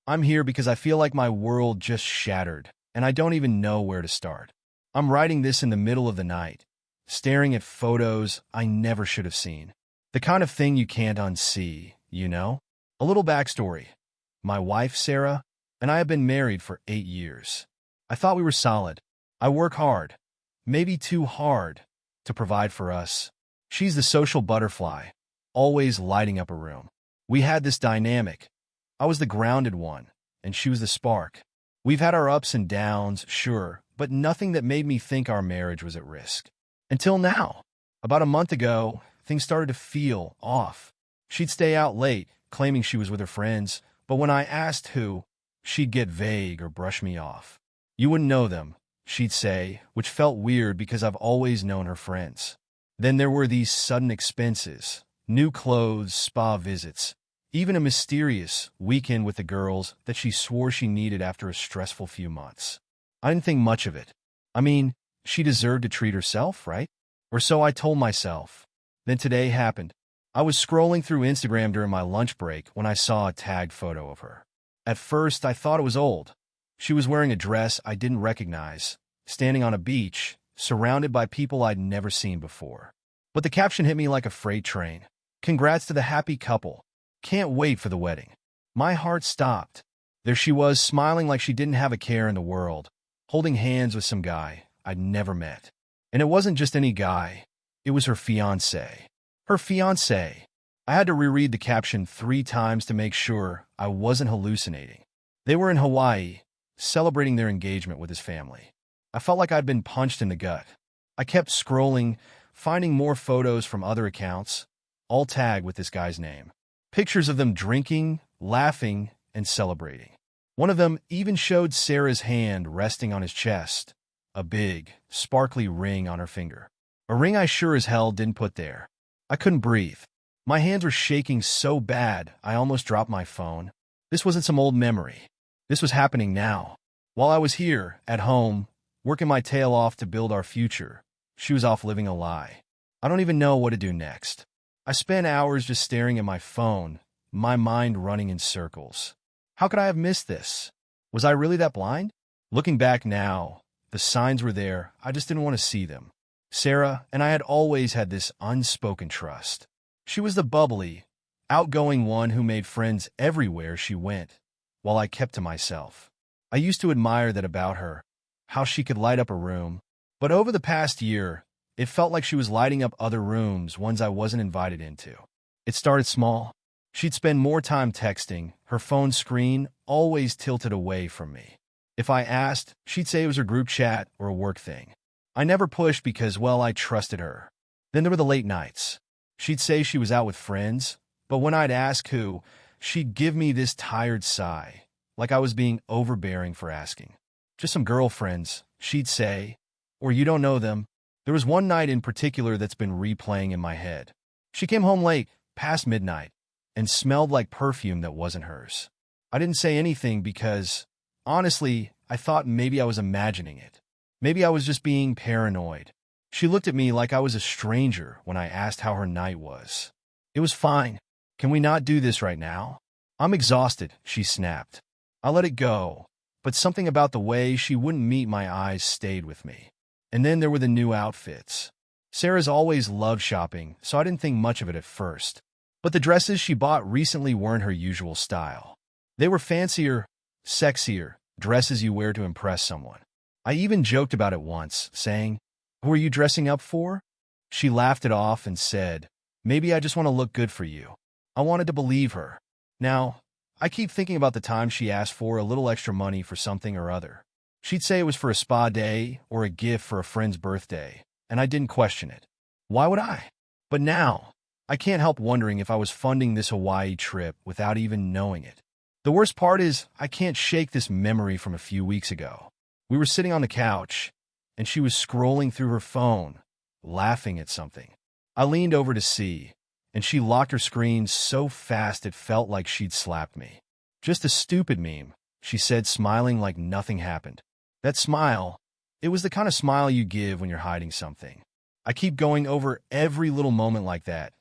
I'm here because I feel like my world just shattered, and I don't even know where to start. I'm writing this in the middle of the night, staring at photos I never should have seen. The kind of thing you can't unsee, you know? A little backstory. My wife, Sarah, and I have been married for 8 years. I thought we were solid. I work hard, maybe too hard, to provide for us. She's the social butterfly, always lighting up a room. We had this dynamic. I was the grounded one, and she was the spark. We've had our ups and downs, sure, but nothing that made me think our marriage was at risk. Until now. About a month ago, things started to feel off. She'd stay out late, claiming she was with her friends, but when I asked who, she'd get vague or brush me off. You wouldn't know them, she'd say, which felt weird because I've always known her friends. Then there were these sudden expenses, new clothes, spa visits, even a mysterious weekend with the girls that she swore she needed after a stressful few months. I didn't think much of it. I mean, she deserved to treat herself, right? Or so I told myself. Then today happened. I was scrolling through Instagram during my lunch break when I saw a tagged photo of her. At first, I thought it was old. She was wearing a dress I didn't recognize, standing on a beach, surrounded by people I'd never seen before. But the caption hit me like a freight train. Congrats to the happy couple. Can't wait for the wedding. My heart stopped. There she was, smiling like she didn't have a care in the world, holding hands with some guy I'd never met. And it wasn't just any guy. It was her fiancé. Her fiancé. I had to reread the caption 3 times to make sure I wasn't hallucinating. They were in Hawaii, celebrating their engagement with his family. I felt like I'd been punched in the gut. I kept scrolling, finding more photos from other accounts, all tagged with this guy's name. Pictures of them drinking, laughing, and celebrating. One of them even showed Sarah's hand resting on his chest, a big, sparkly ring on her finger. A ring I sure as hell didn't put there. I couldn't breathe. My hands were shaking so bad I almost dropped my phone. This wasn't some old memory. This was happening now. While I was here, at home, working my tail off to build our future, she was off living a lie. I don't even know what to do next. I spent hours just staring at my phone, my mind running in circles. How could I have missed this? Was I really that blind? Looking back now, the signs were there, I just didn't want to see them. Sarah and I had always had this unspoken trust. She was the bubbly, outgoing one who made friends everywhere she went, while I kept to myself. I used to admire that about her, how she could light up a room. But over the past year, it felt like she was lighting up other rooms, ones I wasn't invited into. It started small. She'd spend more time texting, her phone screen always tilted away from me. If I asked, she'd say it was her group chat or a work thing. I never pushed because, well, I trusted her. Then there were the late nights. She'd say she was out with friends, but when I'd ask who, she'd give me this tired sigh, like I was being overbearing for asking. Just some girlfriends, she'd say, or you don't know them. There was one night in particular that's been replaying in my head. She came home late, past midnight, and smelled like perfume that wasn't hers. I didn't say anything because, honestly, I thought maybe I was imagining it. Maybe I was just being paranoid. She looked at me like I was a stranger when I asked how her night was. It was fine. Can we not do this right now? I'm exhausted, she snapped. I let it go, but something about the way she wouldn't meet my eyes stayed with me. And then there were the new outfits. Sarah's always loved shopping, so I didn't think much of it at first. But the dresses she bought recently weren't her usual style. They were fancier, sexier, dresses you wear to impress someone. I even joked about it once, saying, "Who are you dressing up for?" She laughed it off and said, "Maybe I just want to look good for you." I wanted to believe her. Now, I keep thinking about the time she asked for a little extra money for something or other. She'd say it was for a spa day or a gift for a friend's birthday, and I didn't question it. Why would I? But now, I can't help wondering if I was funding this Hawaii trip without even knowing it. The worst part is I can't shake this memory from a few weeks ago. We were sitting on the couch, and she was scrolling through her phone, laughing at something. I leaned over to see, and she locked her screen so fast it felt like she'd slapped me. "Just a stupid meme," she said, smiling like nothing happened. That smile, it was the kind of smile you give when you're hiding something. I keep going over every little moment like that,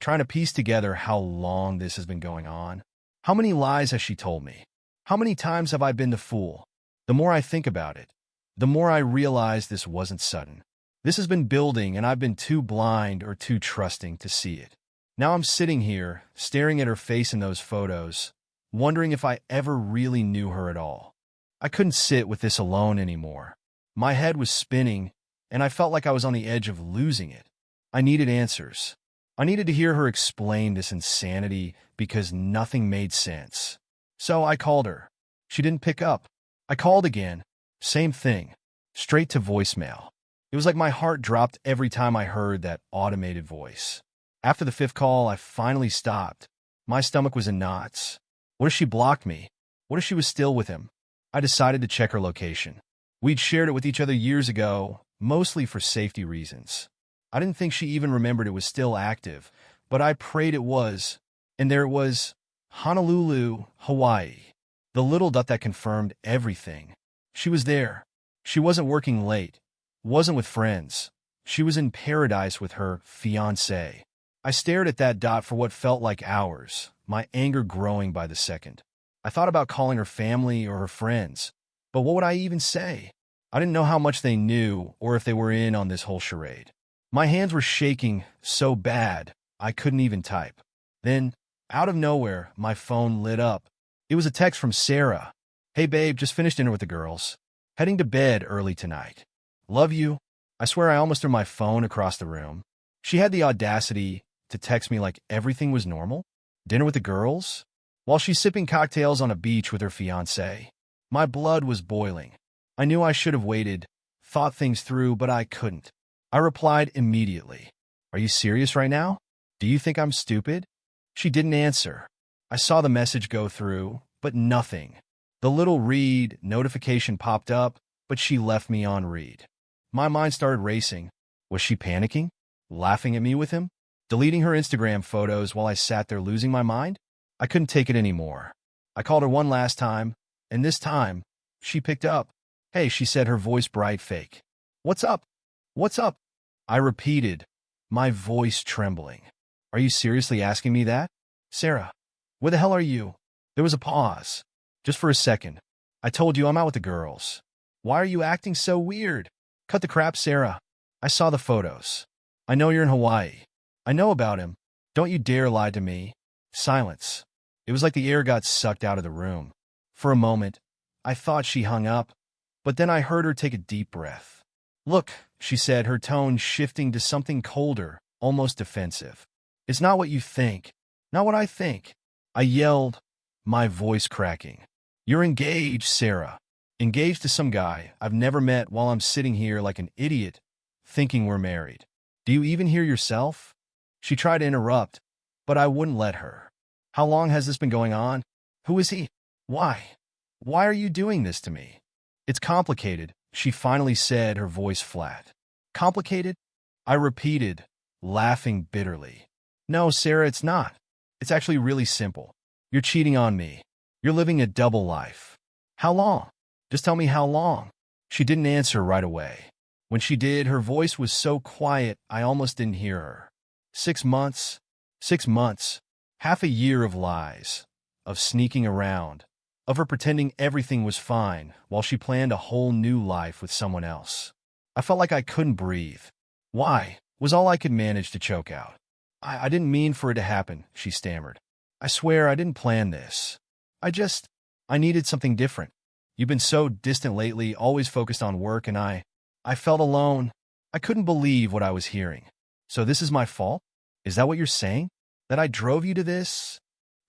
trying to piece together how long this has been going on. How many lies has she told me? How many times have I been the fool? The more I think about it, the more I realize this wasn't sudden. This has been building, and I've been too blind or too trusting to see it. Now I'm sitting here, staring at her face in those photos, wondering if I ever really knew her at all. I couldn't sit with this alone anymore. My head was spinning, and I felt like I was on the edge of losing it. I needed answers. I needed to hear her explain this insanity because nothing made sense. So I called her. She didn't pick up. I called again. Same thing. Straight to voicemail. It was like my heart dropped every time I heard that automated voice. After the fifth call, I finally stopped. My stomach was in knots. What if she blocked me? What if she was still with him? I decided to check her location. We'd shared it with each other years ago, mostly for safety reasons. I didn't think she even remembered it was still active, but I prayed it was. And there it was, Honolulu, Hawaii. The little dot that confirmed everything. She was there. She wasn't working late, wasn't with friends. She was in paradise with her fiancé. I stared at that dot for what felt like hours, my anger growing by the second. I thought about calling her family or her friends, but what would I even say? I didn't know how much they knew or if they were in on this whole charade. My hands were shaking so bad I couldn't even type. Then, out of nowhere, my phone lit up. It was a text from Sarah. Hey babe, just finished dinner with the girls. Heading to bed early tonight. Love you. I swear I almost threw my phone across the room. She had the audacity to text me like everything was normal. Dinner with the girls? While she's sipping cocktails on a beach with her fiancé. My blood was boiling. I knew I should have waited, thought things through, but I couldn't. I replied immediately. Are you serious right now? Do you think I'm stupid? She didn't answer. I saw the message go through, but nothing. The little read notification popped up, but she left me on read. My mind started racing. Was she panicking? Laughing at me with him? Deleting her Instagram photos while I sat there losing my mind? I couldn't take it anymore. I called her one last time, and this time, she picked up. Hey, she said, her voice bright fake. What's up? What's up? I repeated, my voice trembling. Are you seriously asking me that? Sarah, where the hell are you? There was a pause. Just for a second. I told you I'm out with the girls. Why are you acting so weird? Cut the crap, Sarah. I saw the photos. I know you're in Hawaii. I know about him. Don't you dare lie to me. Silence. It was like the air got sucked out of the room. For a moment, I thought she hung up, but then I heard her take a deep breath. Look, she said, her tone shifting to something colder, almost defensive. It's not what you think. Not what I think. I yelled, my voice cracking. You're engaged, Sarah. Engaged to some guy I've never met while I'm sitting here like an idiot, thinking we're married. Do you even hear yourself? She tried to interrupt, but I wouldn't let her. How long has this been going on? Who is he? Why? Why are you doing this to me? It's complicated, she finally said, her voice flat. Complicated? I repeated, laughing bitterly. No, Sarah, it's not. It's actually really simple. You're cheating on me. You're living a double life. How long? Just tell me how long. She didn't answer right away. When she did, her voice was so quiet I almost didn't hear her. 6 months. 6 months. Half a year of lies. Of sneaking around. Of her pretending everything was fine while she planned a whole new life with someone else. I felt like I couldn't breathe. Why? Was all I could manage to choke out. I didn't mean for it to happen, she stammered. I swear I didn't plan this. I needed something different. You've been so distant lately, always focused on work, and I felt alone. I couldn't believe what I was hearing. So this is my fault? Is that what you're saying? That I drove you to this?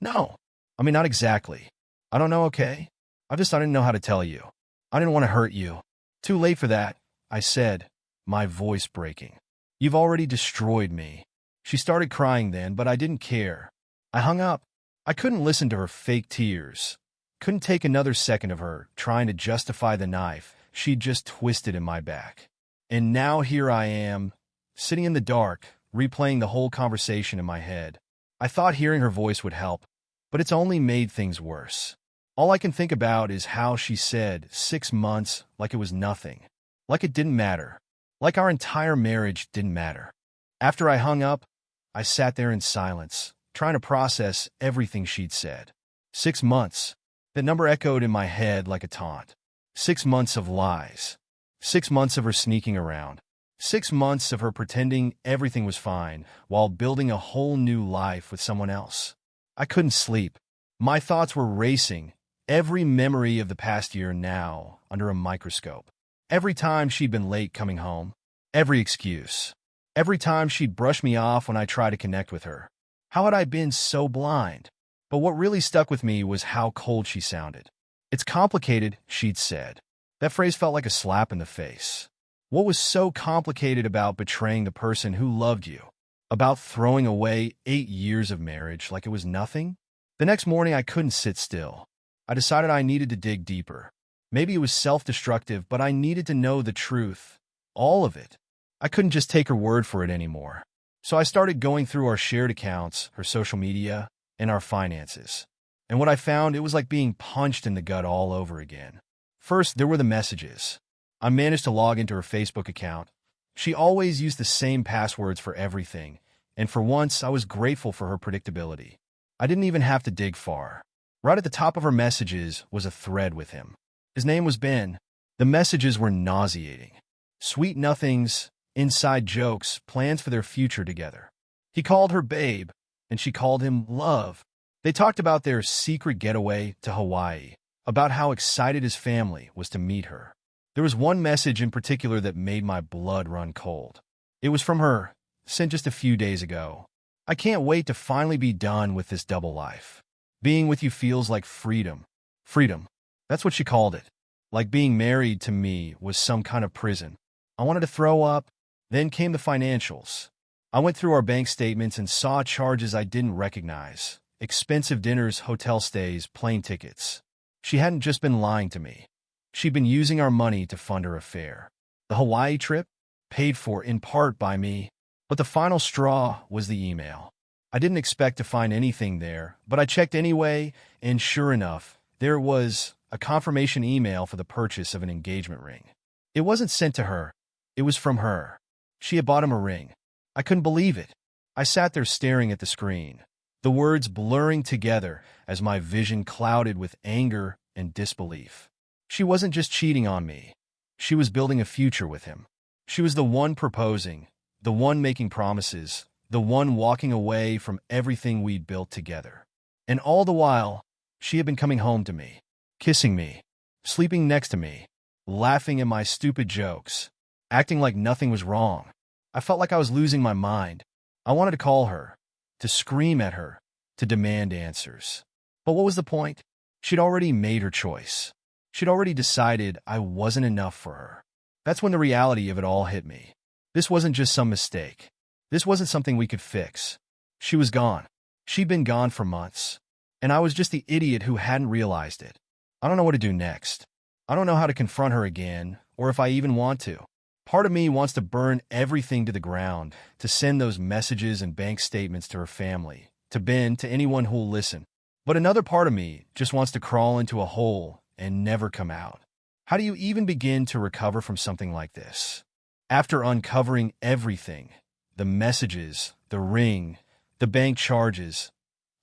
No. I mean, not exactly. I don't know, okay? I didn't know how to tell you. I didn't want to hurt you. Too late for that, I said, my voice breaking. You've already destroyed me. She started crying then, but I didn't care. I hung up. I couldn't listen to her fake tears. Couldn't take another second of her trying to justify the knife she'd just twisted in my back. And now here I am, sitting in the dark, replaying the whole conversation in my head. I thought hearing her voice would help, but it's only made things worse. All I can think about is how she said 6 months like it was nothing. Like it didn't matter. Like our entire marriage didn't matter. After I hung up, I sat there in silence, trying to process everything she'd said. 6 months. That number echoed in my head like a taunt. 6 months of lies. 6 months of her sneaking around. 6 months of her pretending everything was fine while building a whole new life with someone else. I couldn't sleep. My thoughts were racing, every memory of the past year now under a microscope. Every time she'd been late coming home. Every excuse. Every time she'd brush me off when I tried to connect with her. How had I been so blind? But what really stuck with me was how cold she sounded. "It's complicated," she'd said. That phrase felt like a slap in the face. What was so complicated about betraying the person who loved you? About throwing away 8 years of marriage like it was nothing? The next morning, I couldn't sit still. I decided I needed to dig deeper. Maybe it was self-destructive, but I needed to know the truth. All of it. I couldn't just take her word for it anymore. So I started going through our shared accounts, her social media, and our finances. And what I found, it was like being punched in the gut all over again. First, there were the messages. I managed to log into her Facebook account. She always used the same passwords for everything, and for once, I was grateful for her predictability. I didn't even have to dig far. Right at the top of her messages was a thread with him. His name was Ben. The messages were nauseating. Sweet nothings, inside jokes, plans for their future together. He called her babe, and she called him love. They talked about their secret getaway to Hawaii, about how excited his family was to meet her. There was one message in particular that made my blood run cold. It was from her, sent just a few days ago. "I can't wait to finally be done with this double life. Being with you feels like freedom." Freedom. That's what she called it. Like being married to me was some kind of prison. I wanted to throw up. Then came the financials. I went through our bank statements and saw charges I didn't recognize. Expensive dinners, hotel stays, plane tickets. She hadn't just been lying to me. She'd been using our money to fund her affair. The Hawaii trip? Paid for in part by me. But the final straw was the email. I didn't expect to find anything there, but I checked anyway, and sure enough, there it was, a confirmation email for the purchase of an engagement ring. It wasn't sent to her. It was from her. She had bought him a ring. I couldn't believe it. I sat there staring at the screen, the words blurring together as my vision clouded with anger and disbelief. She wasn't just cheating on me. She was building a future with him. She was the one proposing, the one making promises, the one walking away from everything we'd built together. And all the while, she had been coming home to me, kissing me, sleeping next to me, laughing at my stupid jokes, acting like nothing was wrong. I felt like I was losing my mind. I wanted to call her, to scream at her, to demand answers. But what was the point? She'd already made her choice. She'd already decided I wasn't enough for her. That's when the reality of it all hit me. This wasn't just some mistake. This wasn't something we could fix. She was gone. She'd been gone for months. And I was just the idiot who hadn't realized it. I don't know what to do next. I don't know how to confront her again, or if I even want to. Part of me wants to burn everything to the ground, to send those messages and bank statements to her family, to Ben, to anyone who'll listen. But another part of me just wants to crawl into a hole and never come out. How do you even begin to recover from something like this? After uncovering everything, the messages, the ring, the bank charges,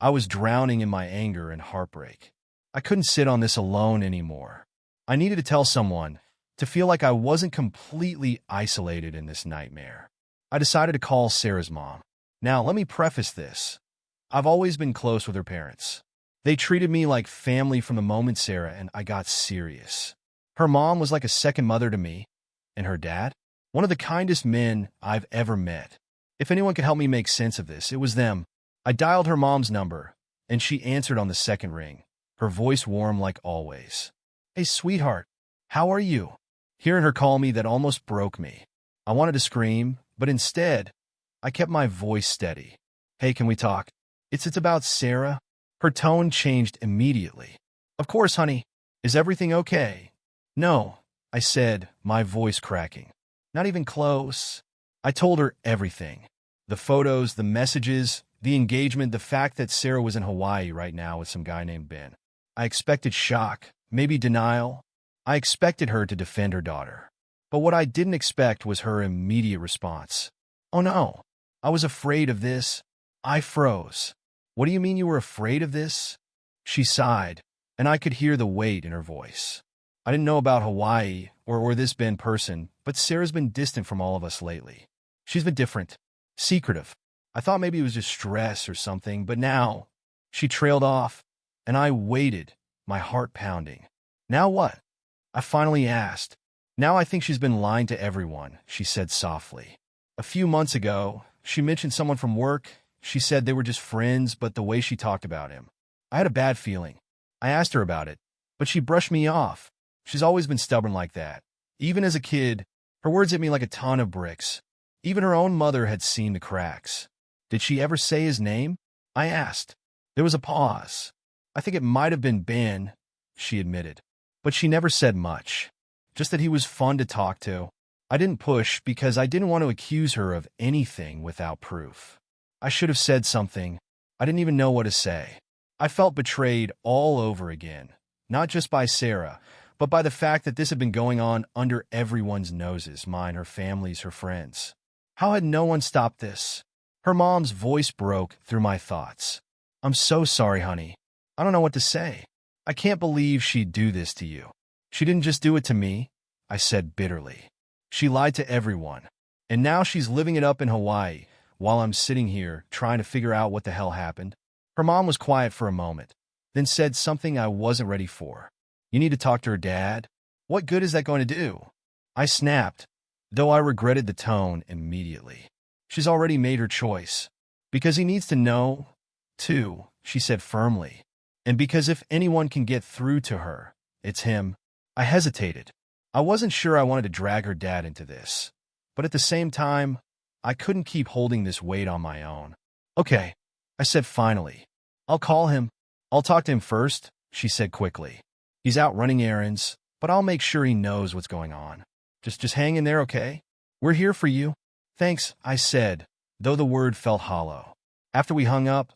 I was drowning in my anger and heartbreak. I couldn't sit on this alone anymore. I needed to tell someone, to feel like I wasn't completely isolated in this nightmare. I decided to call Sarah's mom. Now, let me preface this. I've always been close with her parents. They treated me like family from the moment Sarah and I got serious. Her mom was like a second mother to me, and her dad, one of the kindest men I've ever met. If anyone could help me make sense of this, it was them. I dialed her mom's number, and she answered on the second ring, her voice warm like always. "Hey, sweetheart, how are you?" Hearing her call me, that almost broke me. I wanted to scream, but instead, I kept my voice steady. "Hey, can we talk? It's about Sarah." Her tone changed immediately. "Of course, honey. Is everything okay?" "No," I said, my voice cracking. "Not even close." I told her everything. The photos, the messages, the engagement, the fact that Sarah was in Hawaii right now with some guy named Ben. I expected shock, maybe denial. I expected her to defend her daughter. But what I didn't expect was her immediate response. "Oh no, I was afraid of this." I froze. "What do you mean you were afraid of this?" She sighed. and I could hear the weight in her voice. I didn't know about Hawaii or this been person, but Sarah's been distant from all of us lately. She's been different, secretive. I thought maybe it was just stress or something, but now she trailed off, and I waited, my heart pounding. Now what? I finally asked. Now I think she's been lying to everyone, she said softly. A few months ago, she mentioned someone from work. She said they were just friends, but the way she talked about him, I had a bad feeling. I asked her about it, but she brushed me off. She's always been stubborn like that. Even as a kid, her words hit me like a ton of bricks. Even her own mother had seen the cracks. Did she ever say his name? I asked. There was a pause. I think it might have been Ben, she admitted. But she never said much. Just that he was fun to talk to. I didn't push because I didn't want to accuse her of anything without proof. I should have said something. I didn't even know what to say. I felt betrayed all over again, not just by Sarah, but by the fact that this had been going on under everyone's noses, mine, her family's, her friends. How had no one stopped this? Her mom's voice broke through my thoughts. I'm so sorry, honey. I don't know what to say. I can't believe she'd do this to you. She didn't just do it to me, I said bitterly. She lied to everyone. And now she's living it up in Hawaii while I'm sitting here trying to figure out what the hell happened. Her mom was quiet for a moment, then said something I wasn't ready for. You need to talk to her dad? What good is that going to do? I snapped, though I regretted the tone immediately. She's already made her choice. Because he needs to know, too, she said firmly. And because if anyone can get through to her, it's him. I hesitated. I wasn't sure I wanted to drag her dad into this. But at the same time, I couldn't keep holding this weight on my own. Okay, I said finally. I'll call him. I'll talk to him first, she said quickly. He's out running errands, but I'll make sure he knows what's going on. Just hang in there, okay? We're here for you. Thanks, I said, though the word felt hollow. After we hung up,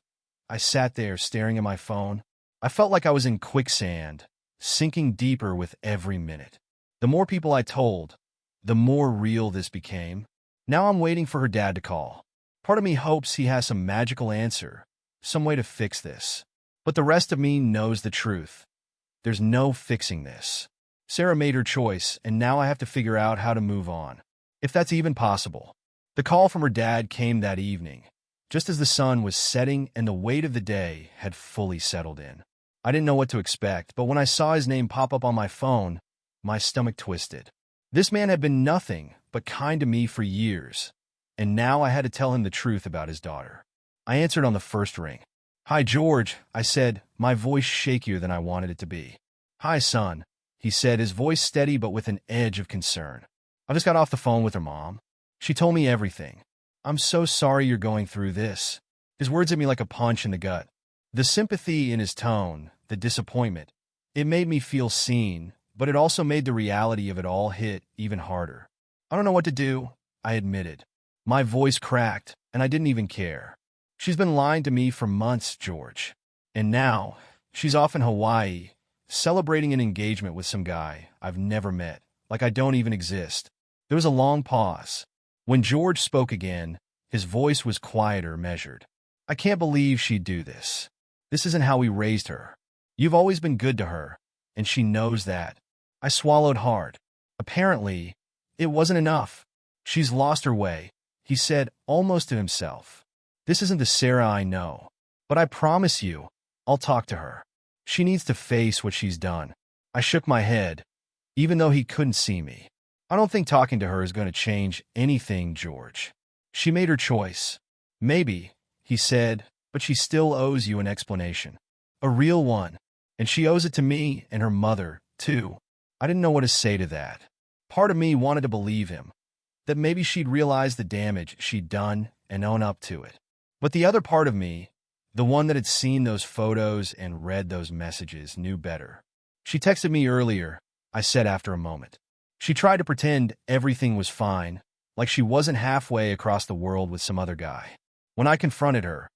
I sat there staring at my phone. I felt like I was in quicksand, sinking deeper with every minute. The more people I told, the more real this became. Now I'm waiting for her dad to call. Part of me hopes he has some magical answer, some way to fix this. But the rest of me knows the truth. There's no fixing this. Sarah made her choice, and now I have to figure out how to move on, if that's even possible. The call from her dad came that evening, just as the sun was setting and the weight of the day had fully settled in. I didn't know what to expect, but when I saw his name pop up on my phone, my stomach twisted. This man had been nothing but kind to me for years, and now I had to tell him the truth about his daughter. I answered on the first ring. Hi, George, I said, my voice shakier than I wanted it to be. Hi, son, he said, his voice steady but with an edge of concern. I just got off the phone with her mom. She told me everything. I'm so sorry you're going through this. His words hit me like a punch in the gut. The sympathy in his tone, the disappointment, it made me feel seen, but it also made the reality of it all hit even harder. I don't know what to do, I admitted. My voice cracked, and I didn't even care. She's been lying to me for months, George. And now, she's off in Hawaii, celebrating an engagement with some guy I've never met, like I don't even exist. There was a long pause. When George spoke again, his voice was quieter, measured. I can't believe she'd do this. This isn't how we raised her. You've always been good to her, and she knows that. I swallowed hard. Apparently, it wasn't enough. She's lost her way, he said, almost to himself. This isn't the Sarah I know, but I promise you, I'll talk to her. She needs to face what she's done. I shook my head, even though he couldn't see me. I don't think talking to her is going to change anything, George. She made her choice. Maybe, he said, but she still owes you an explanation. A real one. And she owes it to me and her mother, too. I didn't know what to say to that. Part of me wanted to believe him, that maybe she'd realize the damage she'd done and own up to it. But the other part of me, the one that had seen those photos and read those messages, knew better. She texted me earlier, I said after a moment. She tried to pretend everything was fine, like she wasn't halfway across the world with some other guy. When I confronted her,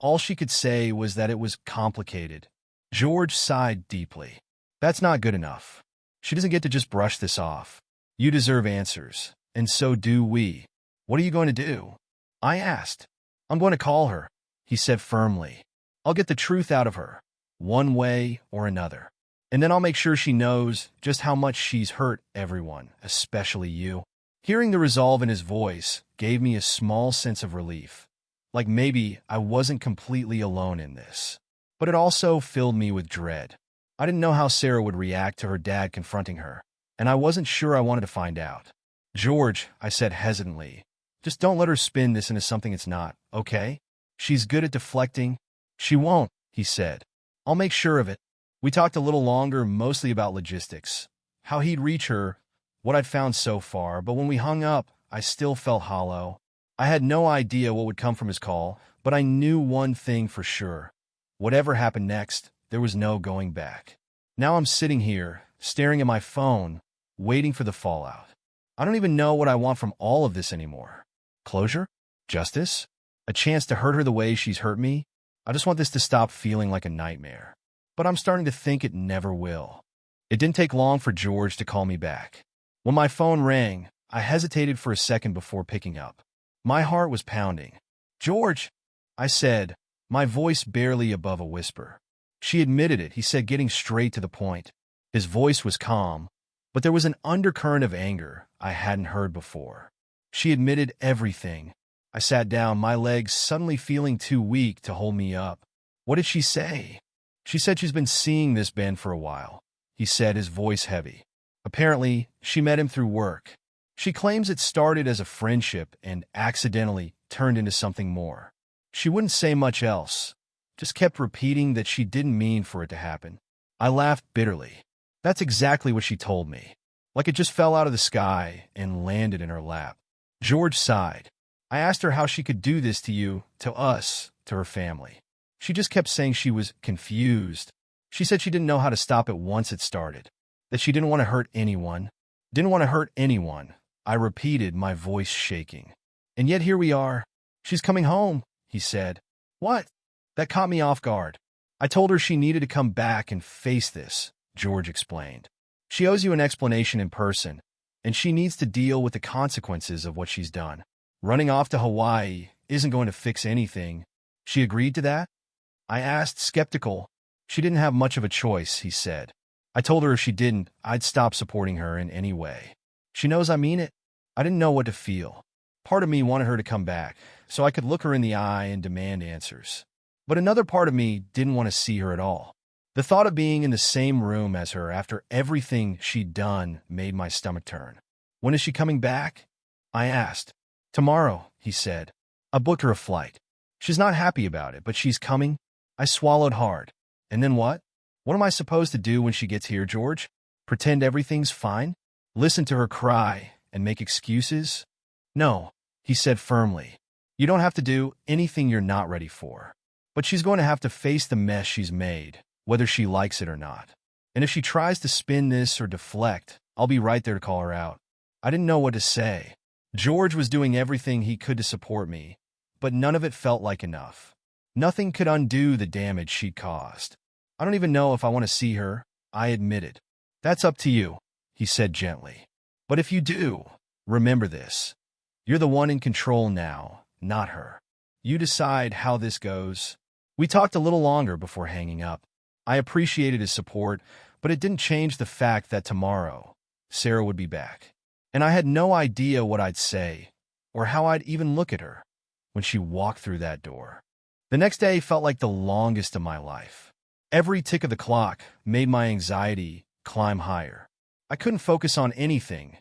all she could say was that it was complicated. George sighed deeply. That's not good enough. She doesn't get to just brush this off. You deserve answers, and so do we. What are you going to do? I asked. I'm going to call her, he said firmly. I'll get the truth out of her, one way or another. And then I'll make sure she knows just how much she's hurt everyone, especially you. Hearing the resolve in his voice gave me a small sense of relief. Like maybe I wasn't completely alone in this. But it also filled me with dread. I didn't know how Sarah would react to her dad confronting her, and I wasn't sure I wanted to find out. George, I said hesitantly, just don't let her spin this into something it's not, okay? She's good at deflecting. She won't, he said. I'll make sure of it. We talked a little longer, mostly about logistics, how he'd reach her, what I'd found so far, but when we hung up, I still felt hollow. I had no idea what would come from his call, but I knew one thing for sure. Whatever happened next, there was no going back. Now I'm sitting here, staring at my phone, waiting for the fallout. I don't even know what I want from all of this anymore. Closure? Justice? A chance to hurt her the way she's hurt me? I just want this to stop feeling like a nightmare. But I'm starting to think it never will. It didn't take long for George to call me back. When my phone rang, I hesitated for a second before picking up. My heart was pounding. George, I said, my voice barely above a whisper. She admitted it, he said, getting straight to the point. His voice was calm, but there was an undercurrent of anger I hadn't heard before. She admitted everything. I sat down, my legs suddenly feeling too weak to hold me up. What did she say? She said she's been seeing this Ben for a while, he said, his voice heavy. Apparently, she met him through work. She claims it started as a friendship and accidentally turned into something more. She wouldn't say much else, just kept repeating that she didn't mean for it to happen. I laughed bitterly. That's exactly what she told me. Like it just fell out of the sky and landed in her lap. George sighed. I asked her how she could do this to you, to us, to her family. She just kept saying she was confused. She said she didn't know how to stop it once it started, that she didn't want to hurt anyone. Didn't want to hurt anyone, I repeated, my voice shaking. And yet here we are. She's coming home, he said. What? That caught me off guard. I told her she needed to come back and face this, George explained. She owes you an explanation in person, and she needs to deal with the consequences of what she's done. Running off to Hawaii isn't going to fix anything. She agreed to that? I asked, skeptical. She didn't have much of a choice, he said. I told her if she didn't, I'd stop supporting her in any way. She knows I mean it. I didn't know what to feel. Part of me wanted her to come back, so I could look her in the eye and demand answers. But another part of me didn't want to see her at all. The thought of being in the same room as her after everything she'd done made my stomach turn. When is she coming back? I asked. Tomorrow, he said. I booked her a flight. She's not happy about it, but she's coming. I swallowed hard. And then what? What am I supposed to do when she gets here, George? Pretend everything's fine? Listen to her cry and make excuses? No, he said firmly. You don't have to do anything you're not ready for. But she's going to have to face the mess she's made, whether she likes it or not. And if she tries to spin this or deflect, I'll be right there to call her out. I didn't know what to say. George was doing everything he could to support me, but none of it felt like enough. Nothing could undo the damage she'd caused. I don't even know if I want to see her, I admitted. That's up to you, he said gently. But if you do, remember this. You're the one in control now, not her. You decide how this goes. We talked a little longer before hanging up. I appreciated his support, but it didn't change the fact that tomorrow, Sarah would be back. And I had no idea what I'd say, or how I'd even look at her, when she walked through that door. The next day felt like the longest of my life. Every tick of the clock made my anxiety climb higher. I couldn't focus on anything.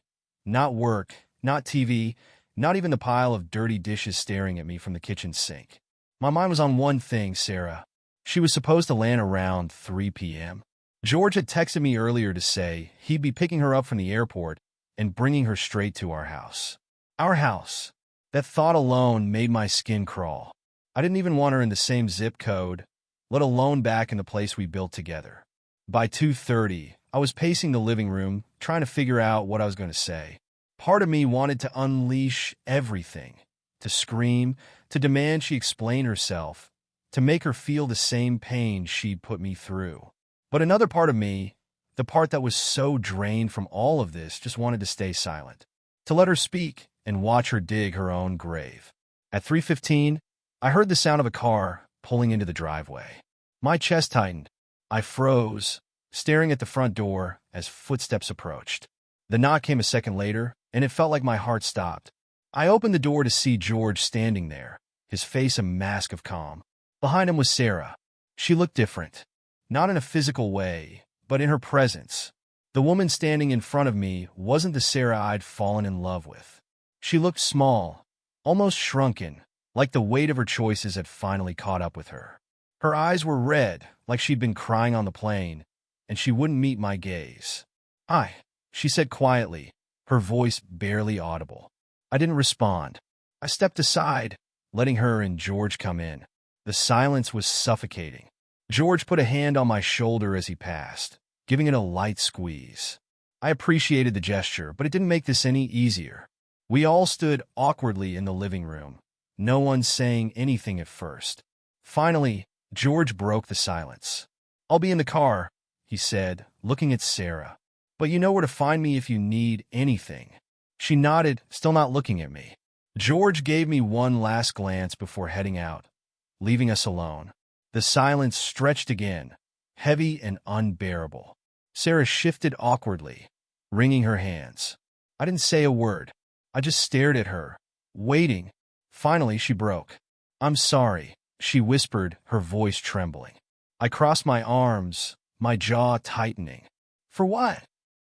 Not work, not TV, not even the pile of dirty dishes staring at me from the kitchen sink. My mind was on one thing, Sarah. She was supposed to land around 3 p.m. George had texted me earlier to say he'd be picking her up from the airport and bringing her straight to our house. Our house. That thought alone made my skin crawl. I didn't even want her in the same zip code, let alone back in the place we built together. By 2:30, I was pacing the living room, trying to figure out what I was going to say. Part of me wanted to unleash everything, to scream, to demand she explain herself, to make her feel the same pain she'd put me through. But another part of me, the part that was so drained from all of this, just wanted to stay silent, to let her speak and watch her dig her own grave. At 3:15, I heard the sound of a car pulling into the driveway. My chest tightened. I froze, staring at the front door as footsteps approached. The knock came a second later, and it felt like my heart stopped. I opened the door to see George standing there, his face a mask of calm. Behind him was Sarah. She looked different, not in a physical way, but in her presence. The woman standing in front of me wasn't the Sarah I'd fallen in love with. She looked small, almost shrunken, like the weight of her choices had finally caught up with her. Her eyes were red, like she'd been crying on the plane, and she wouldn't meet my gaze. "Hi," she said quietly, her voice barely audible. I didn't respond. I stepped aside, letting her and George come in. The silence was suffocating. George put a hand on my shoulder as he passed, giving it a light squeeze. I appreciated the gesture, but it didn't make this any easier. We all stood awkwardly in the living room, no one saying anything at first. Finally, George broke the silence. "I'll be in the car," he said, looking at Sarah. "But you know where to find me if you need anything." She nodded, still not looking at me. George gave me one last glance before heading out, leaving us alone. The silence stretched again, heavy and unbearable. Sarah shifted awkwardly, wringing her hands. I didn't say a word. I just stared at her, waiting. Finally, she broke. "I'm sorry," she whispered, her voice trembling. I crossed my arms, my jaw tightening. "For what?"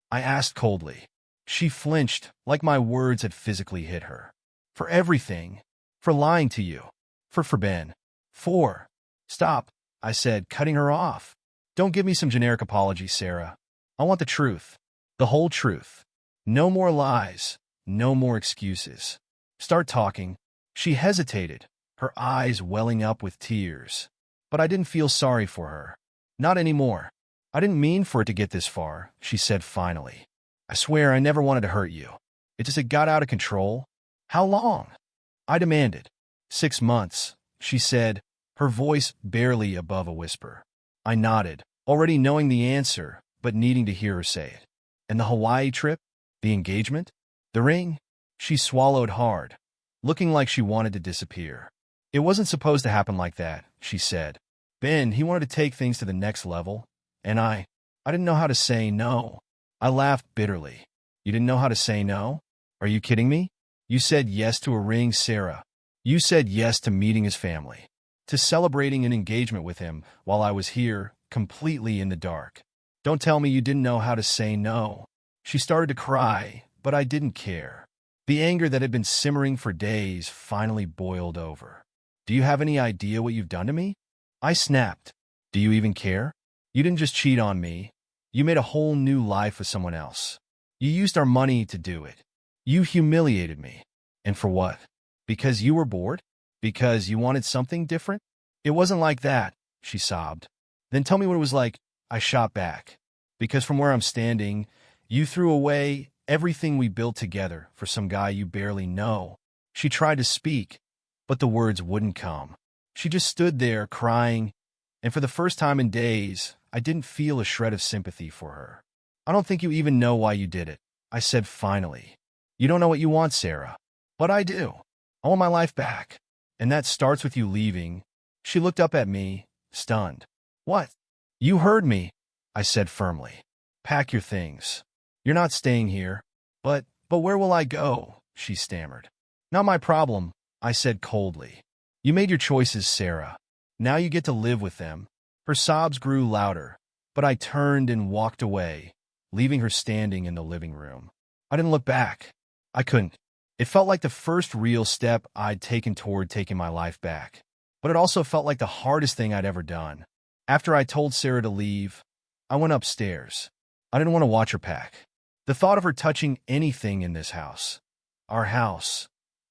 I asked coldly. She flinched, like my words had physically hit her. "For everything. For lying to you. For Ben. For—" "Stop," I said, cutting her off. "Don't give me some generic apology, Sarah. I want the truth. The whole truth. No more lies. No more excuses. Start talking." She hesitated, her eyes welling up with tears. But I didn't feel sorry for her. "Not anymore. I didn't mean for it to get this far," she said finally. "I swear I never wanted to hurt you. It got out of control." "How long?" I demanded. 6 months, she said, her voice barely above a whisper. I nodded, already knowing the answer, but needing to hear her say it. "And the Hawaii trip? The engagement? The ring?" She swallowed hard, looking like she wanted to disappear. "It wasn't supposed to happen like that," she said. "Ben, he wanted to take things to the next level, and I didn't know how to say no." I laughed bitterly. "You didn't know how to say no? Are you kidding me? You said yes to a ring, Sarah. You said yes to meeting his family, to celebrating an engagement with him while I was here, completely in the dark. Don't tell me you didn't know how to say no." She started to cry, but I didn't care. The anger that had been simmering for days finally boiled over. "Do you have any idea what you've done to me?" I snapped. "Do you even care? You didn't just cheat on me. You made a whole new life with someone else. You used our money to do it. You humiliated me. And for what? Because you were bored? Because you wanted something different?" "It wasn't like that," she sobbed. "Then tell me what it was like." I shot back. "Because from where I'm standing, you threw away everything we built together for some guy you barely know." She tried to speak, but the words wouldn't come. She just stood there crying, and for the first time in days, I didn't feel a shred of sympathy for her. "I don't think you even know why you did it," I said finally. "You don't know what you want, Sarah. But I do. I want my life back. And that starts with you leaving." She looked up at me, stunned. "What?" "You heard me," I said firmly. "Pack your things. You're not staying here." But where will I go?" she stammered. "Not my problem," I said coldly. "You made your choices, Sarah. Now you get to live with them." Her sobs grew louder, but I turned and walked away, leaving her standing in the living room. I didn't look back. I couldn't. It felt like the first real step I'd taken toward taking my life back. But it also felt like the hardest thing I'd ever done. After I told Sarah to leave, I went upstairs. I didn't want to watch her pack. The thought of her touching anything in this house, our house,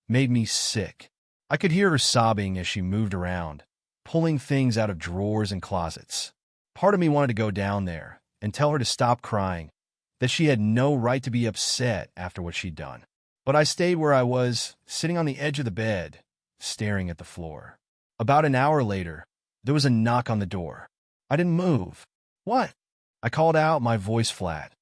made me sick. I could hear her sobbing as she moved around, pulling things out of drawers and closets. Part of me wanted to go down there and tell her to stop crying, that she had no right to be upset after what she'd done. But I stayed where I was, sitting on the edge of the bed, staring at the floor. About an hour later, there was a knock on the door. I didn't move. "What?" I called out, my voice flat.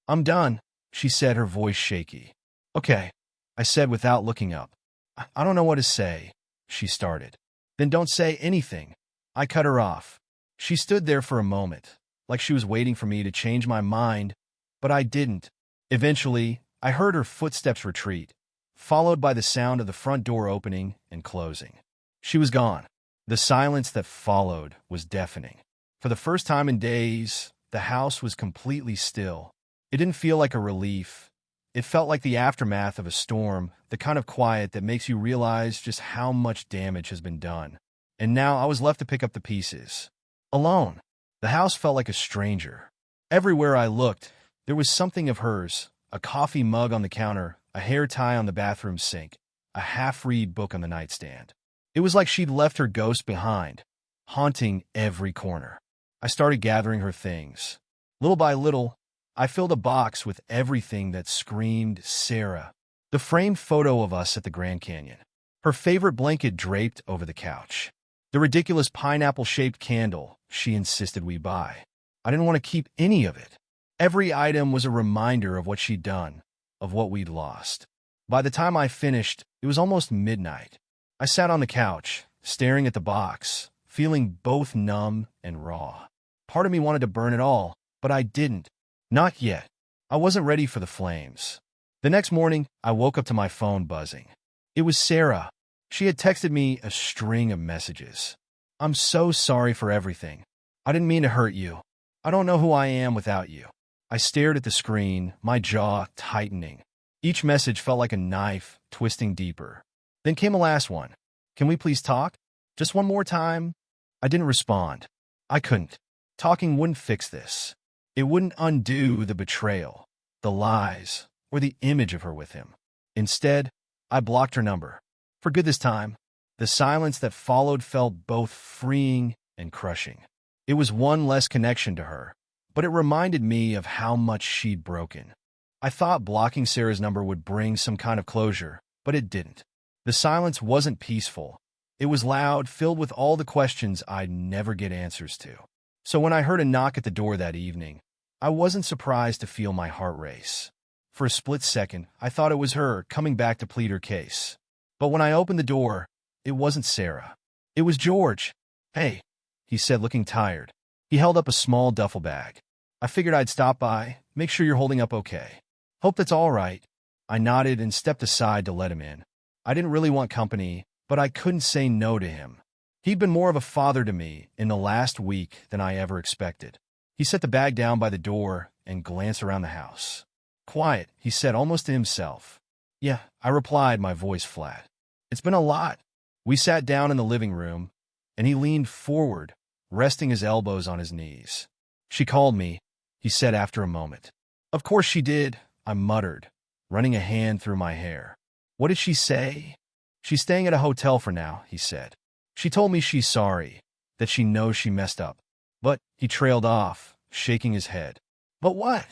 "I'm done," she said, her voice shaky. "Okay," I said without looking up. I don't know what to say," she started. "Then don't say anything." I cut her off. She stood there for a moment, like she was waiting for me to change my mind, but I didn't. Eventually, I heard her footsteps retreat, followed by the sound of the front door opening and closing. She was gone. The silence that followed was deafening. For the first time in days, the house was completely still. It didn't feel like a relief. It felt like the aftermath of a storm, the kind of quiet that makes you realize just how much damage has been done. And now I was left to pick up the pieces. Alone. The house felt like a stranger. Everywhere I looked, there was something of hers: a coffee mug on the counter, a hair tie on the bathroom sink, a half-read book on the nightstand. It was like she'd left her ghost behind, haunting every corner. I started gathering her things. Little by little, I filled a box with everything that screamed Sarah. The framed photo of us at the Grand Canyon. Her favorite blanket draped over the couch. The ridiculous pineapple-shaped candle she insisted we buy. I didn't want to keep any of it. Every item was a reminder of what she'd done, of what we'd lost. By the time I finished, it was almost midnight. I sat on the couch, staring at the box, feeling both numb and raw. Part of me wanted to burn it all, but I didn't. Not yet. I wasn't ready for the flames. The next morning, I woke up to my phone buzzing. It was Sarah. She had texted me a string of messages. "I'm so sorry for everything. I didn't mean to hurt you. I don't know who I am without you." I stared at the screen, my jaw tightening. Each message felt like a knife, twisting deeper. Then came a last one. "Can we please talk? Just one more time?" I didn't respond. I couldn't. Talking wouldn't fix this. It wouldn't undo the betrayal, the lies, or the image of her with him. Instead, I blocked her number. For good this time. The silence that followed felt both freeing and crushing. It was one less connection to her, but it reminded me of how much she'd broken. I thought blocking Sarah's number would bring some kind of closure, but it didn't. The silence wasn't peaceful. It was loud, filled with all the questions I'd never get answers to. So when I heard a knock at the door that evening, I wasn't surprised to feel my heart race. For a split second, I thought it was her coming back to plead her case. But when I opened the door, it wasn't Sarah. It was George. "Hey," he said, looking tired. He held up a small duffel bag. "I figured I'd stop by, make sure you're holding up okay." "Hope that's all right." I nodded and stepped aside to let him in. I didn't really want company, but I couldn't say no to him. He'd been more of a father to me in the last week than I ever expected. He set the bag down by the door and glanced around the house. "Quiet," he said, almost to himself. "Yeah," I replied, my voice flat. "It's been a lot." We sat down in the living room, and he leaned forward, resting his elbows on his knees. "She called me," he said after a moment. "Of course she did," I muttered, running a hand through my hair. "What did she say?" "She's staying at a hotel for now," he said. "She told me she's sorry, that she knows she messed up." "But," he trailed off, shaking his head. "But what?"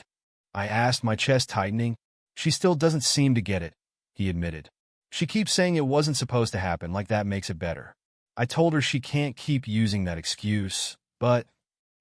I asked, my chest tightening. "She still doesn't seem to get it," he admitted. "She keeps saying it wasn't supposed to happen, like that makes it better." I told her she can't keep using that excuse, but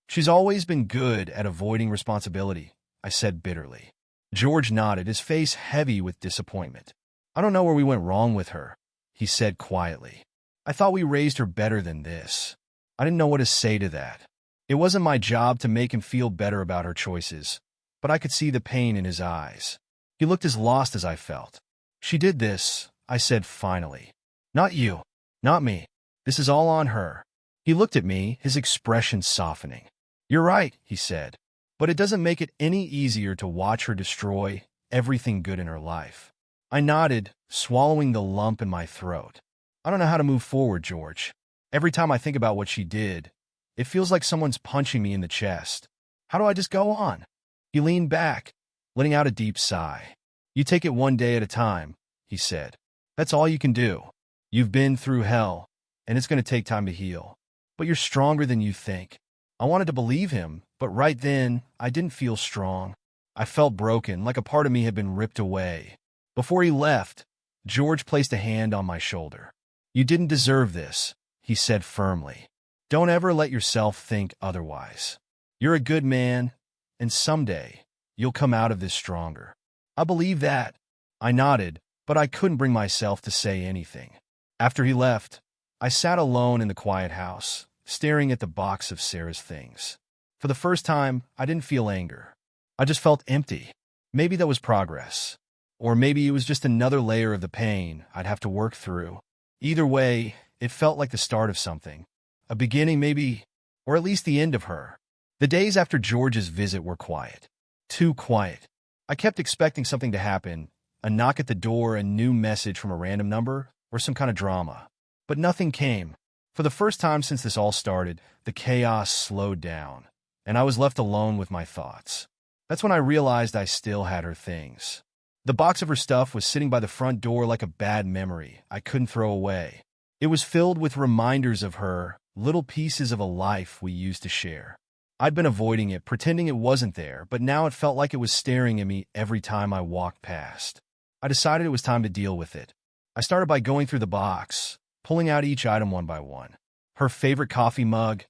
she's always been good at avoiding responsibility, I said bitterly. George nodded, his face heavy with disappointment. "I don't know where we went wrong with her," he said quietly. "I thought we raised her better than this." I didn't know what to say to that. It wasn't my job to make him feel better about her choices, but I could see the pain in his eyes. He looked as lost as I felt. "She did this," I said finally. "Not you. Not me. This is all on her." He looked at me, his expression softening. "You're right," he said, "but it doesn't make it any easier to watch her destroy everything good in her life." I nodded, swallowing the lump in my throat. "I don't know how to move forward, George. Every time I think about what she did, it feels like someone's punching me in the chest. How do I just go on?" He leaned back, letting out a deep sigh. "You take it one day at a time," he said. "That's all you can do. You've been through hell, and it's going to take time to heal. But you're stronger than you think." I wanted to believe him, but right then, I didn't feel strong. I felt broken, like a part of me had been ripped away. Before he left, George placed a hand on my shoulder. "You didn't deserve this," he said firmly. "Don't ever let yourself think otherwise. You're a good man, and someday, you'll come out of this stronger." "I believe that." I nodded, but I couldn't bring myself to say anything. After he left, I sat alone in the quiet house, staring at the box of Sarah's things. For the first time, I didn't feel anger. I just felt empty. Maybe that was progress. Or maybe it was just another layer of the pain I'd have to work through. Either way, it felt like the start of something. A beginning, maybe, or at least the end of her. The days after George's visit were quiet. Too quiet. I kept expecting something to happen, a knock at the door, a new message from a random number, or some kind of drama. But nothing came. For the first time since this all started, the chaos slowed down, and I was left alone with my thoughts. That's when I realized I still had her things. The box of her stuff was sitting by the front door like a bad memory I couldn't throw away. It was filled with reminders of her, little pieces of a life we used to share. I'd been avoiding it, pretending it wasn't there, but now it felt like it was staring at me every time I walked past. I decided it was time to deal with it. I started by going through the box, pulling out each item one by one. Her favorite coffee mug,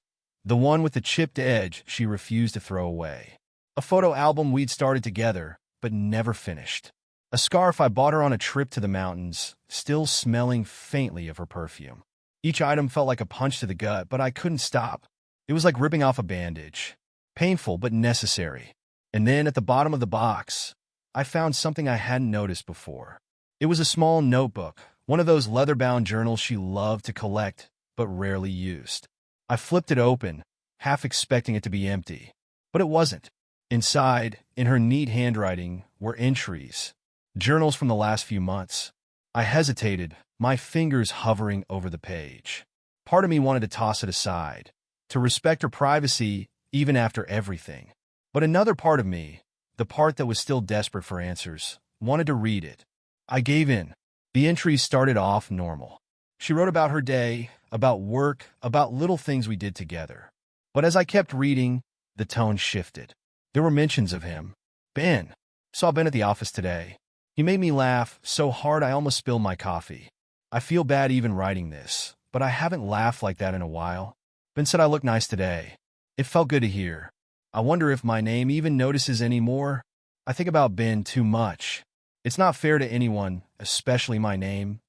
the one with the chipped edge she refused to throw away. A photo album we'd started together, but never finished. A scarf I bought her on a trip to the mountains, still smelling faintly of her perfume. Each item felt like a punch to the gut, but I couldn't stop. It was like ripping off a bandage. Painful, but necessary. And then at the bottom of the box, I found something I hadn't noticed before. It was a small notebook, one of those leather-bound journals she loved to collect, but rarely used. I flipped it open, half expecting it to be empty. But it wasn't. Inside, in her neat handwriting, were entries. Journals from the last few months. I hesitated, my fingers hovering over the page. Part of me wanted to toss it aside, to respect her privacy even after everything. But another part of me, the part that was still desperate for answers, wanted to read it. I gave in. The entries started off normal. She wrote about her day, about work, about little things we did together. But as I kept reading, the tone shifted. There were mentions of him. Ben. Saw Ben at the office today. He made me laugh so hard I almost spilled my coffee. I feel bad even writing this, but I haven't laughed like that in a while. Ben said I look nice today. It felt good to hear. I wonder if my name even notices anymore. I think about Ben too much. It's not fair to anyone, especially my name.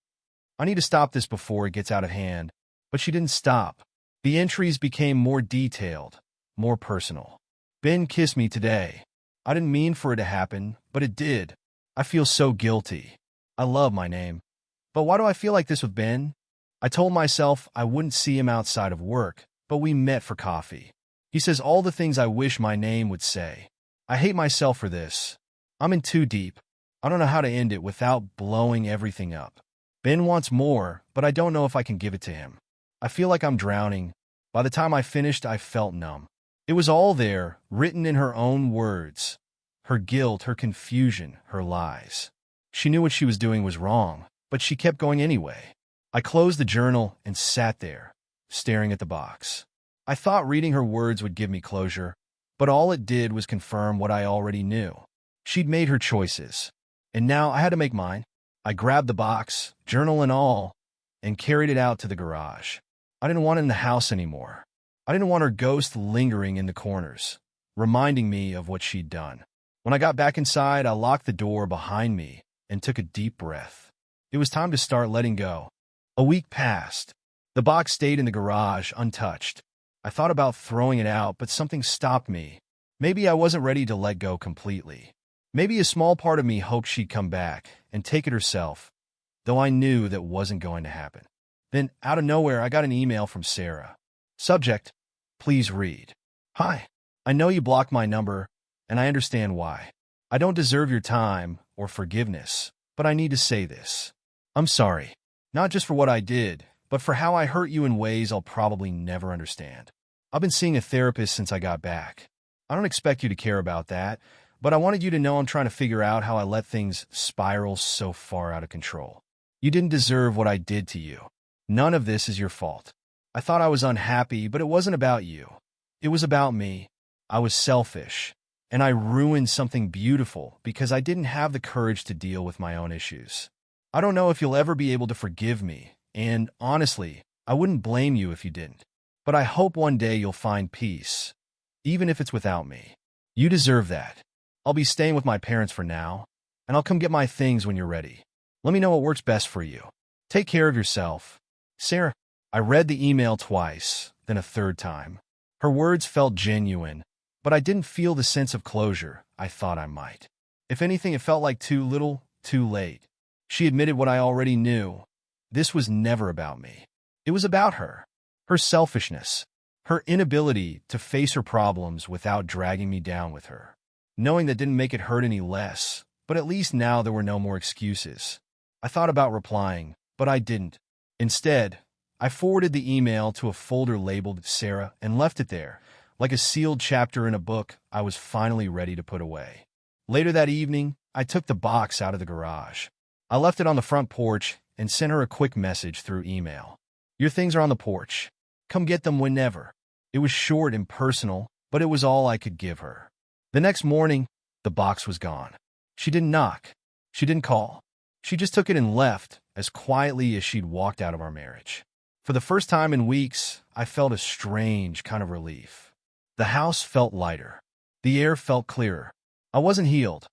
I need to stop this before it gets out of hand. But she didn't stop. The entries became more detailed, more personal. Ben kissed me today. I didn't mean for it to happen, but it did. I feel so guilty. I love my name. But why do I feel like this with Ben? I told myself I wouldn't see him outside of work, but we met for coffee. He says all the things I wish my name would say. I hate myself for this. I'm in too deep. I don't know how to end it without blowing everything up. Ben wants more, but I don't know if I can give it to him. I feel like I'm drowning. By the time I finished, I felt numb. It was all there, written in her own words. Her guilt, her confusion, her lies. She knew what she was doing was wrong, but she kept going anyway. I closed the journal and sat there, staring at the box. I thought reading her words would give me closure, but all it did was confirm what I already knew. She'd made her choices, and now I had to make mine. I grabbed the box, journal and all, and carried it out to the garage. I didn't want it in the house anymore. I didn't want her ghost lingering in the corners, reminding me of what she'd done. When I got back inside, I locked the door behind me and took a deep breath. It was time to start letting go. A week passed. The box stayed in the garage, untouched. I thought about throwing it out, but something stopped me. Maybe I wasn't ready to let go completely. Maybe a small part of me hoped she'd come back and take it herself, though I knew that wasn't going to happen. Then, out of nowhere, I got an email from Sarah. Subject, please read. Hi. I know you blocked my number, and I understand why. I don't deserve your time or forgiveness, but I need to say this. I'm sorry, not just for what I did, but for how I hurt you in ways I'll probably never understand. I've been seeing a therapist since I got back. I don't expect you to care about that, but I wanted you to know I'm trying to figure out how I let things spiral so far out of control. You didn't deserve what I did to you. None of this is your fault. I thought I was unhappy, but it wasn't about you. It was about me. I was selfish. And I ruined something beautiful because I didn't have the courage to deal with my own issues. I don't know if you'll ever be able to forgive me, and honestly, I wouldn't blame you if you didn't. But I hope one day you'll find peace, even if it's without me. You deserve that. I'll be staying with my parents for now, and I'll come get my things when you're ready. Let me know what works best for you. Take care of yourself. Sarah. I read the email twice, then a third time. Her words felt genuine, but I didn't feel the sense of closure I thought I might. If anything, it felt like too little, too late. She admitted what I already knew. This was never about me. It was about her. Her selfishness. Her inability to face her problems without dragging me down with her. Knowing that didn't make it hurt any less, but at least now there were no more excuses. I thought about replying, but I didn't. Instead, I forwarded the email to a folder labeled Sarah and left it there, like a sealed chapter in a book I was finally ready to put away. Later that evening, I took the box out of the garage. I left it on the front porch and sent her a quick message through email. Your things are on the porch. Come get them whenever. It was short and personal, but it was all I could give her. The next morning, the box was gone. She didn't knock. She didn't call. She just took it and left, as quietly as she'd walked out of our marriage. For the first time in weeks, I felt a strange kind of relief. The house felt lighter. The air felt clearer. I wasn't healed,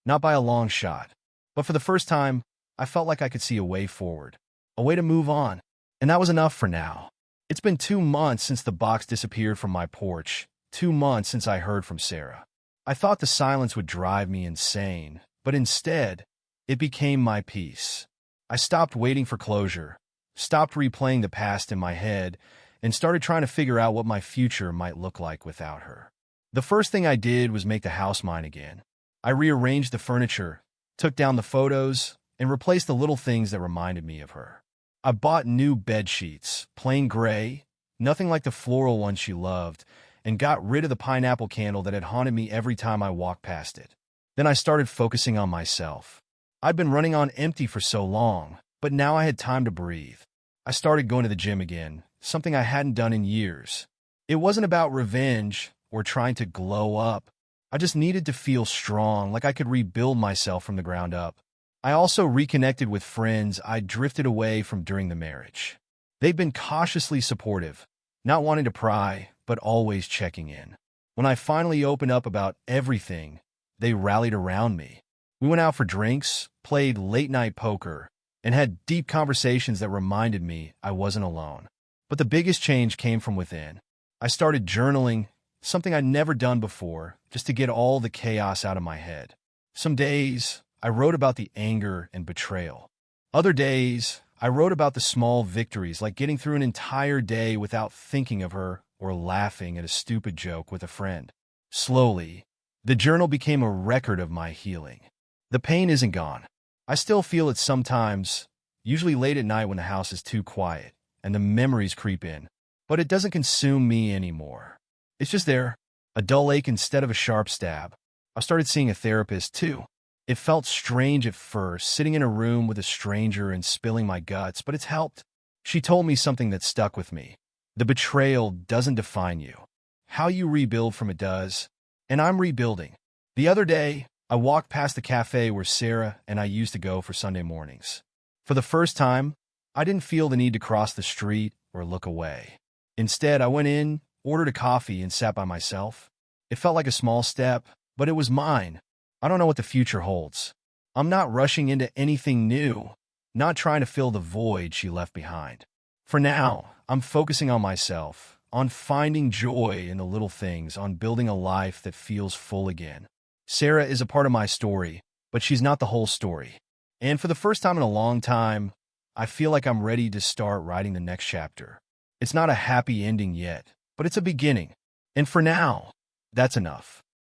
not by a long shot. But for the first time, I felt like I could see a way forward, a way to move on. And that was enough for now. It's been 2 months since the box disappeared from my porch, 2 months since I heard from Sarah. I thought the silence would drive me insane, but instead, it became my peace. I stopped waiting for closure, stopped replaying the past in my head, and started trying to figure out what my future might look like without her. The first thing I did was make the house mine again. I rearranged the furniture, took down the photos, and replaced the little things that reminded me of her. I bought new bed sheets, plain gray, nothing like the floral ones she loved, and got rid of the pineapple candle that had haunted me every time I walked past it. Then I started focusing on myself. I'd been running on empty for so long, but now I had time to breathe. I started going to the gym again, something I hadn't done in years. It wasn't about revenge or trying to glow up. I just needed to feel strong, like I could rebuild myself from the ground up. I also reconnected with friends I'd drifted away from during the marriage. They'd been cautiously supportive, not wanting to pry, but always checking in. When I finally opened up about everything, they rallied around me. We went out for drinks, played late-night poker, and had deep conversations that reminded me I wasn't alone. But the biggest change came from within. I started journaling, something I'd never done before, just to get all the chaos out of my head. Some days, I wrote about the anger and betrayal. Other days, I wrote about the small victories, like getting through an entire day without thinking of her or laughing at a stupid joke with a friend. Slowly, the journal became a record of my healing. The pain isn't gone. I still feel it sometimes, usually late at night when the house is too quiet and the memories creep in, but it doesn't consume me anymore. It's just there, a dull ache instead of a sharp stab. I started seeing a therapist, too. It felt strange at first, sitting in a room with a stranger and spilling my guts, but it's helped. She told me something that stuck with me. The betrayal doesn't define you. How you rebuild from it does. And I'm rebuilding. The other day, I walked past the cafe where Sarah and I used to go for Sunday mornings. For the first time, I didn't feel the need to cross the street or look away. Instead, I went in, ordered a coffee, and sat by myself. It felt like a small step, but it was mine. I don't know what the future holds. I'm not rushing into anything new, not trying to fill the void she left behind. For now, I'm focusing on myself, on finding joy in the little things, on building a life that feels full again. Sarah is a part of my story, but she's not the whole story. And for the first time in a long time, I feel like I'm ready to start writing the next chapter. It's not a happy ending yet, but it's a beginning. And for now, that's enough.